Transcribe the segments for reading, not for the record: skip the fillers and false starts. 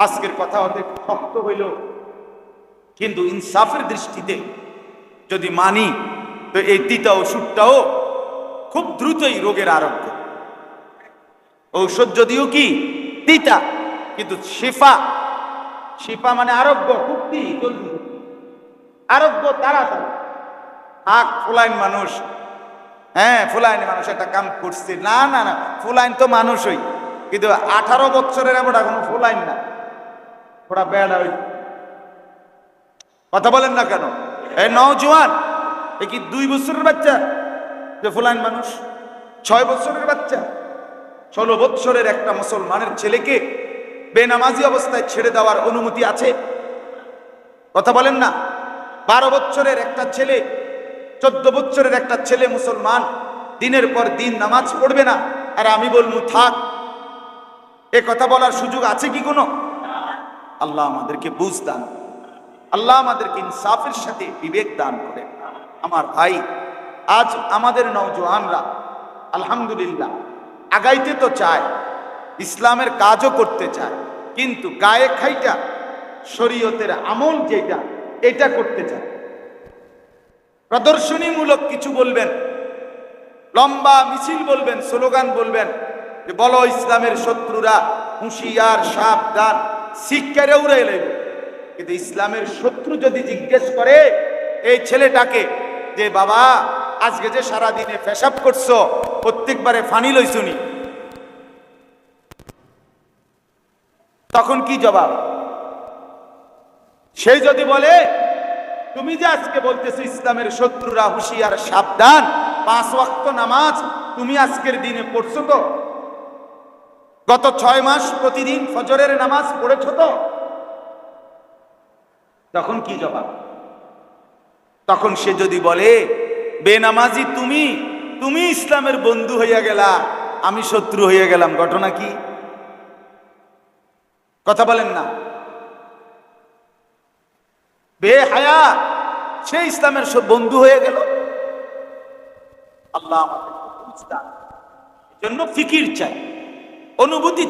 আজকের কথা অনেক শক্ত হইল, কিন্তু ইনসাফের দৃষ্টিতে যদি মানি তো এই তিতা ওষুধটাও খুব দ্রুতই রোগের আরোগ্য। ঔষধ যদিও কি তিতা, কিন্তু শিফা, শিফা মানে আরোগ্য, খুব জলদি আরোগ্য তাড়াতাড়ি। ফুলাইন মানুষ, হ্যাঁ ফুলাইন মানুষ একটা কাম করছে, না না না, ফুলাইন তো মানুষই, কিন্তু 18 বছরের এমন কোনো ফুলাইন না, ওরা বেড়া। ওই কথা বলেন না কেন? এই নওজোয়ান, এ কি 2 বছরের বাচ্চা যে ফুলাইন মানুষ? 6 বছরের বাচ্চা, 16 বছরের একটা মুসলমানের ছেলেকে বেনামাজি অবস্থায় ছেড়ে দেওয়ার অনুমতি আছে? কথা বলেন না। 12 বছরের একটা ছেলে, 14 বছরের একটা ছেলে মুসলমান, দিনের পর দিন নামাজ পড়বে না, আর আমি বলবো থাক, এ কথা বলার সুযোগ আছে কি কোনো? আল্লাহ আমাদেরকে বুঝ দান, আল্লাহ আমাদেরকে ইনসাফের সাথে বিবেক দান করে। আমার ভাই, আজ আমাদের নওজোয়ানরা আলহামদুলিল্লাহ আগাইতে তো চায়, ইসলামের কাজও করতে চায়, কিন্তু গায়ে খাইটা শরীয়তের আমল যেটা, এটা করতে চায়। প্রদর্শনীমূলক কিছু বলবেন, লম্বা মিছিল বলবেন, স্লোগান বলবেন যে বলো ইসলামের শত্রুরা হুঁশিয়ার সাবধান, শিক্ষারে উড়াই লাগবে। কিন্তু ইসলামের শত্রু যদি জিজ্ঞেস করে এই ছেলেটাকে যে বাবা আজকে যে সারাদিনে পেশাব করছো, প্রত্যেকবারে ফানি লইছুনি, তখন কি জবাব? সেই যদি বলে তুমি যে আজকে বলতেছো ইসলামের শত্রুরা হুঁশিয়ার সাবধান, 5 ওয়াক্ত নামাজ তুমি আজকের দিনে পড়ছো তো? গত 6 মাস প্রতিদিন ফজরের নামাজ পড়েছো তো? তখন কি জবাব? তখন সে যদি বলে বেনামাজি তুমি, তুমি ইসলামের বন্ধু হইয়া গেলা, আমি শত্রু হইয়া গেলাম, ঘটনা কি? কথা বলেন না। বেহায়া, সে ইসলামের বন্ধু হয়ে গেল। আল্লাহ আমাদের বুঝদান, এজন্য ফিকির চাই, অনুভূতি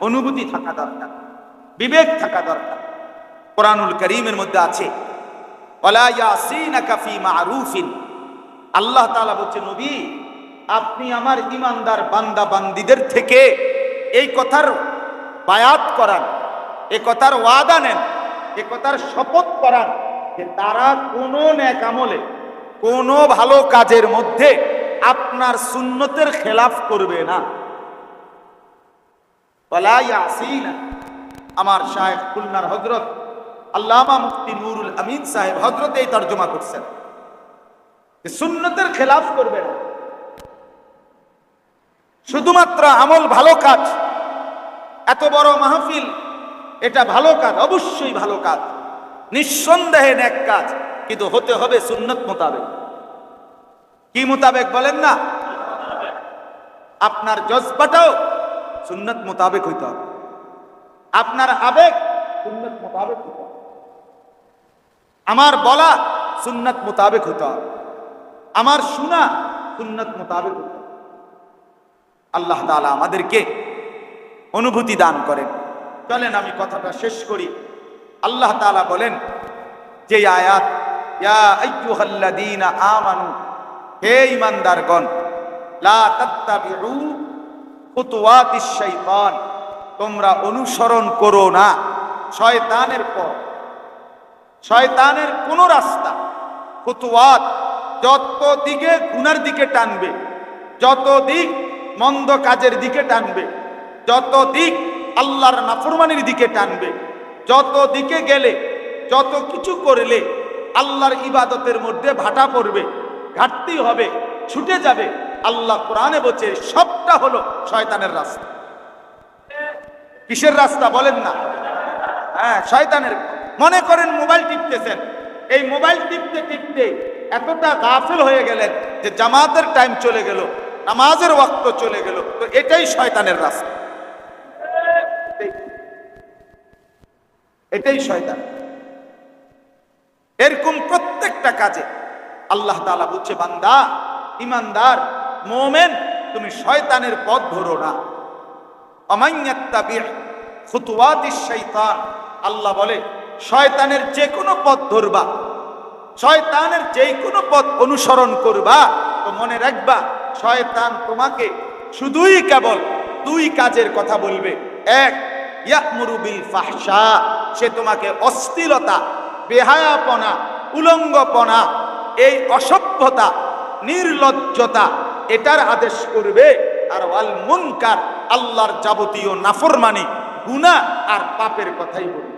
অনুভূতি থাকা দরকার, বিবেক থাকা দরকার। কোরআনুল কারীমের মধ্যে আছে ওয়ালা ইয়াসিনাকা ফি মারুফিন, আল্লাহ তাআলা বলছেন নবী আপনি আমার ঈমানদার বান্দা বান্দীদের থেকে এই কথার বায়াত করান, এই কথার ওয়াদা নেন, এই কথার শপথ করান যে তারা কোনো নেক আমলে, কোনো ভালো কাজের মধ্যে আপনার সুন্নতের খেলাফ করবে না। ওয়ালা ইয়াসিনা, আমার শায়েখ খুলনার হযরত আল্লামা মুফতি নুরুল আমিন সাহেব হযরত এই তরজমা করছেন, সুন্নতের খেলাফ করবে না। শুধুমাত্র আমল ভালো কাজ, এত বড় মাহফিল, এটা ভালো কাজ, অবশ্যই ভালো কাজ, নিঃসন্দেহে নেক কাজ, কিন্তু হতে হবে সুন্নত মোতাবেক। কি মোতাবেক বলেন না? আপনার জজবাটাও সুন্নত মোতাবেক হইতে হবে, আপনার আবেগ সুন্নত মোতাবেক হইতে হবে, আমার বলা সুন্নত মোতাবেক হতে হবে, আমার শোনা সুন্নত মোতাবেক হতে হবে। আল্লাহ তাআলা আমাদেরকে অনুভূতি দান করেন। চলেন আমি কথাটা শেষ করি। আল্লাহ তাআলা বলেন যে আয়াত, ইয়া আইয়ুহাল্লাযীনা আমানু, হে ঈমানদারগণ, লা তাত্তাবিউ খুতুওয়াতিশ শাইতান, তোমরা অনুসরণ করো না শয়তানের পথ, শয়তানের কোন রাস্তা। খুতুওয়াত, যত দিকে গুনার দিকে টানবে, যত দিক মন্দ কাজের দিকে টানবে, যত দিক আল্লাহর নাফরমানির দিকে টানবে, যত দিকে গেলে, যত কিছু করলে আল্লাহর ইবাদতের মধ্যে ভাটা পড়বে, ঘাটতি হবে, ছুটে যাবে, আল্লাহ কোরআনে বলছে সবটা হলো শয়তানের রাস্তা। কিসের রাস্তা বলেন না? হ্যাঁ, শয়তানের। মনে করেন মোবাইল টিপতেছেন, এই মোবাইল টিপতে টিপতে এতটা গাফিল হয়ে গেলেন যে জামাতের টাইম চলে গেল, নামাজের ওয়াক্ত চলে গেল, তো এটাই শয়তানের রাস্তা, এটাই শয়তান। এরকম প্রত্যেকটা কাজে আল্লাহ তাআলা বলছে বান্দা, ঈমানদার, মুমিন, তুমি শয়তানের পথ ধরো না। আমাইয়াত্তাবি খুতুওয়াতিশ শাইতান, আল্লাহ বলে শয়তানের যে কোনো পথ ধরবা, শয়তানের যে কোনো পথ অনুসরণ করবা, তো মনে রাখবা শয়তান তোমাকে শুধুই কেবল দুই কাজের কথা বলবে। এক, ইয়া'মুরু বিল ফাহশা, সে তোমাকে অশ্লীলতা, বেহায়াপনা, উলঙ্গপনা, এই অসভ্যতা, নির্লজ্জতা এটার আদেশ করবে। আর ওয়াল মুনকার, আল্লাহর যাবতীয় নাফরমানি, গুনাহ আর পাপের কথাই বলবে,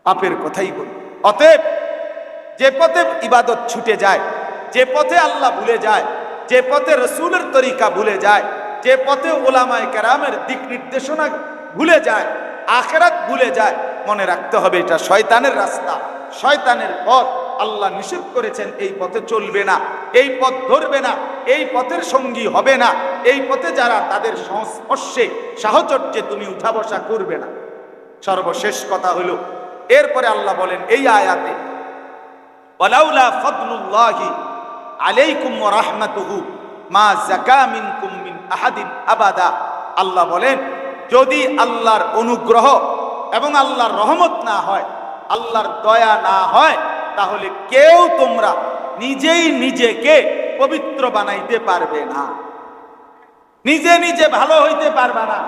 পাপের কথাই বলবে। অতএব যে পথে ইবাদত ছুটে যায়, যে পথে আল্লাহ ভুলে যায়, যে পথে রসুলের তরিকা ভুলে যায়, যে পথে ওলামায়ে কেরামের দিক নির্দেশনা ভুলে যায়, আখিরাত ভুলে যায়, মনে রাখতে হবে এটা শয়তানের রাস্তা, শয়তানের পথ। আল্লাহ নিষেধ করেছেন এই পথে চলবে না, এই পথ ধরবে না, এই পথের সঙ্গী হবে না, এই পথে যারা তাদের সংস্পর্শে সাহচর্যে তুমি উঠা বসা করবে না। সর্বশেষ কথা হলো, এরপরে আল্লাহ বলেন এই আয়াতে, ওয়ালাউলা ফাদলুল্লাহি আলাইকুম ওয়া রাহমাতুহু মা যাকা মিনকুম মিন আহাদিন আবাদা। আল্লাহ বলেন যদি আল্লাহর অনুগ্রহ এবং আল্লাহর রহমত না হয়, আল্লাহর দয়া না হয়, তাহলে কেউ তোমরা নিজেই নিজেকে পবিত্র বানাইতে পারবে না, নিজে নিজে ভালো হইতে পারবা না,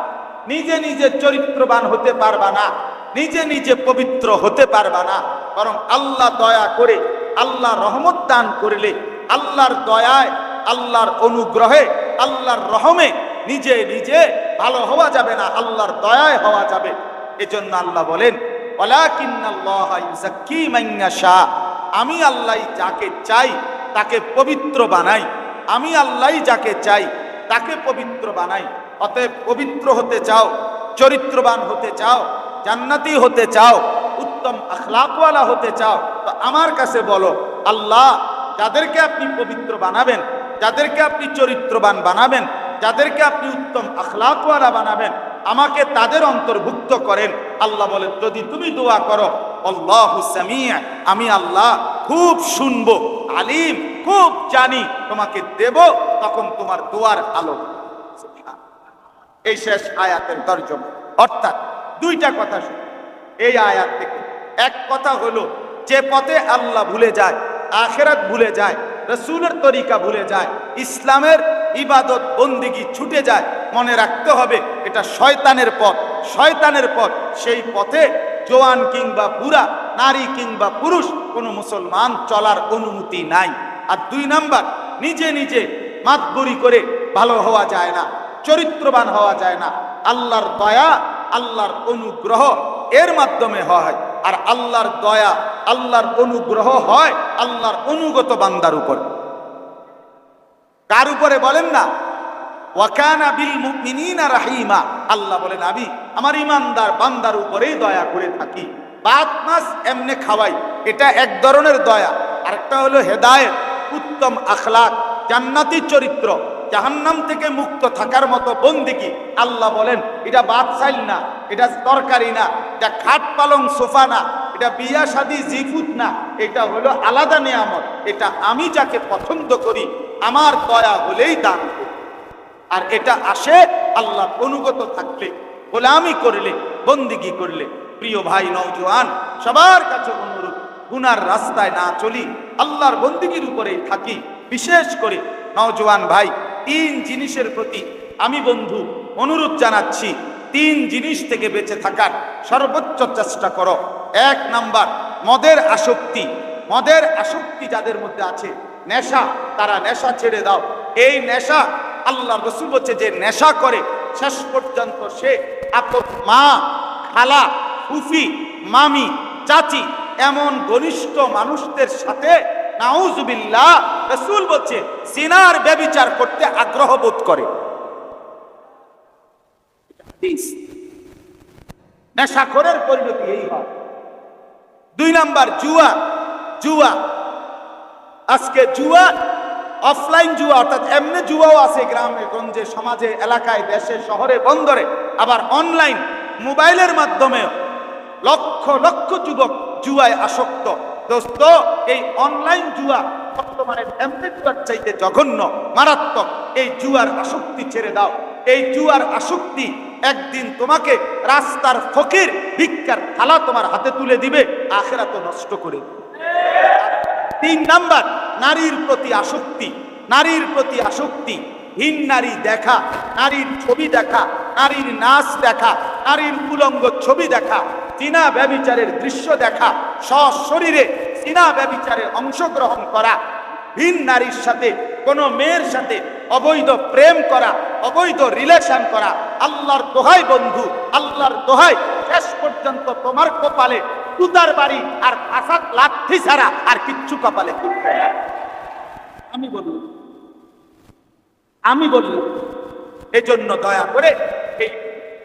নিজে নিজে চরিত্রবান হতে পারবা না, নিজে নিজে পবিত্র হতে পারবা না। বরং আল্লাহ দয়া করে, আল্লাহ রহমত দান করলে, আল্লাহর দয়ায়, আল্লাহর অনুগ্রহে, আল্লাহর রহমে নিজে নিজে ভালো হওয়া যাবে না, আল্লাহর দয়ায় হওয়া যাবে। এজন্য আল্লাহ বলেন ওয়ালাকিন্নাল্লাহা ইউযাক্কি মান ইয়াশা, আমি আল্লাহ যাকে চাই তাকে পবিত্র বানাই, আমি আল্লাহ যাকে চাই তাকে পবিত্র বানাই। অতএব পবিত্র হতে চাও, চরিত্রবান হতে চাও, জান্নাতি হতে চাও, উত্তম আখলাকওয়ালা হতে চাও, তো আমার কাছে বলো। আল্লাহ যাদেরকে আপনি পবিত্র বানাবেন, যাদেরকে আপনি চরিত্রবান বানাবেন, যাদেরকে আপনি উত্তম আখলাকওয়ালা বানাবেন, আমাকে তাদের অন্তর্ভুক্ত করেন। আল্লাহ বলে যদি তুমি দোয়া করো, আল্লাহু সামিউ, আমি আল্লাহ খুব শুনবো, আলিম, খুব জানি, তোমাকে দেব তখন তোমার দোয়ার আলো। এই শেষ আয়াতের তরজমা, অর্থাৎ দুইটা কথা শুনে এই আয়াত থেকে। এক কথা হলো যে পথে আল্লাহ ভুলে যায়, আখিরাত ভুলে যায়, রসুলের তরিকা ভুলে যায়, ইসলামের ইবাদত বন্দিগি ছুটে যায়, মনে রাখতে হবে এটা শয়তানের পথ, শয়তানের পথ। সেই পথে জওয়ান কিংবা বুড়া, নারী কিংবা পুরুষ কোনো মুসলমান চলার অনুমতি নাই। আর দুই নাম্বার, নিজে নিজে মাতবরি করে ভালো হওয়া যায় না, চরিত্রবান হওয়া যায় না। আল্লাহর দয়া, আল্লাহর অনুগ্রহ এর মাধ্যমে হয়। আর আল্লাহর দয়া, আল্লাহর অনুগ্রহ হয় আল্লাহর অনুগত বান্দার উপর। কার উপরে বলেন না? ওয়া কানা বিল মুমিনিনা রাহিমা। আল্লাহ বলেন আমি আমার ইমানদার বান্দার উপরেই দয়া করে থাকি। ভাত মাছ এমনে খাওয়াই, এটা এক ধরনের দয়া। আরেকটা হলো হেদায়েত, উত্তম আখলাক, জান্নাতি চরিত্র, জাহান্নাম থেকে মুক্ত থাকার মতো বন্দিগি। আল্লাহ বলেন এটা ভাত চাইল না, এটা তরকারি না, এটা খাট পালং সোফা না, এটা বিয়া শাদী জিফুত না, এটা হলো আলাদা নিয়ামত। এটা আমি যাকে পছন্দ করি আমার দয়া হলেই দান করি। আর এটা আসে আল্লাহ অনুগত থাকলে, গোলামি করলে, বন্দিগি করলে। প্রিয় ভাই নওজোয়ান, সবার কাছে অনুরোধ, গুনার রাস্তায় না চলি, আল্লাহর বন্দিগির উপরেই থাকি। বিশেষ করে নওজোয়ান ভাই, তিন জিনিসের প্রতি আমি বন্ধু অনুরোধ জানাচ্ছি, তিন জিনিস থেকে বেঁচে থাকার সর্বোচ্চ চেষ্টা করো। এক নাম্বার, মদের আসক্তি। মদের আসক্তি যাদের মধ্যে আছে, নেশা, তারা নেশা ছেড়ে দাও। এই নেশা, আল্লাহ রসুল বলছে যে নেশা করে শেষ পর্যন্ত সে আপন মা, খালা, ফুফি, মামি, চাচি এমন ঘনিষ্ঠ মানুষদের সাথে নাউজুবিল্লাহ, রাসূল বলছে জিনার ব্যভিচার করতে আগ্রহ বোধ করে। নেশাখোরের পরিণতি এই হয়। দুই নাম্বার, জুয়া। জুয়া, আজকে জুয়া, অফলাইন জুয়া, অর্থাৎ এমনি জুয়াও আছে গ্রামে গঞ্জে, সমাজে, এলাকায়, দেশে, শহরে, বন্দরে। আবার অনলাইন মোবাইলের মাধ্যমে লক্ষ লক্ষ যুবক জুয়ায় আসক্ত। দোস্ত, এই অনলাইন জুয়া বর্তমানে এমনি জুয়ার চাইতে জঘন্য মারাত্মক। এই জুয়ার আসক্তি ছেড়ে দাও। এই জুয়ার আসক্তি একদিন তোমাকে রাস্তার ফকির ভিক্ষার থালা তোমার হাতে তুলে দিবে, আখিরাত নষ্ট করে দিবে। 3 নাম্বার, নারীর প্রতি আসক্তি। নারীর প্রতি আসক্তি, হীন নারী দেখা, নারীর ছবি দেখা, নারীর নাচ দেখা, নারীর উলঙ্গ ছবি দেখা, জিনা ব্যভিচারের দৃশ্য দেখা, সশরীরে জিনা ব্যভিচারে অংশগ্রহণ করা, ভিন নারীর সাথে কোন মেয়ের সাথে অবৈধ প্রেম করা, অবৈধ রিলেশন করা। আল্লাহর দোহাই বন্ধু, আল্লাহর দোহাই, শেষ পর্যন্ত তোমার কপালে তুতার বাড়ি আর ফাসাদ লাঠি ছাড়া আর কিচ্ছু কপালে তুলবে না। আমি বললাম এজন্য দয়া করে এই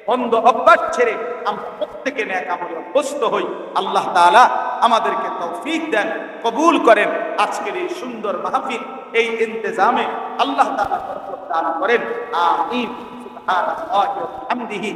বন্ধ অভ্যাস ছেড়ে আমরা প্রত্যেকে নেক আমলে অভ্যস্ত হই। আল্লাহ তাআলা আমাদেরকে তৌফিক দেন, কবুল করেন। আজকের এই সুন্দর মাহফিল, এই ইন্তেজামে আল্লাহ তাআলা বরকত দান করেন। আমিন। সুবহানাল্লাহি ওয়া বিহামদিহি।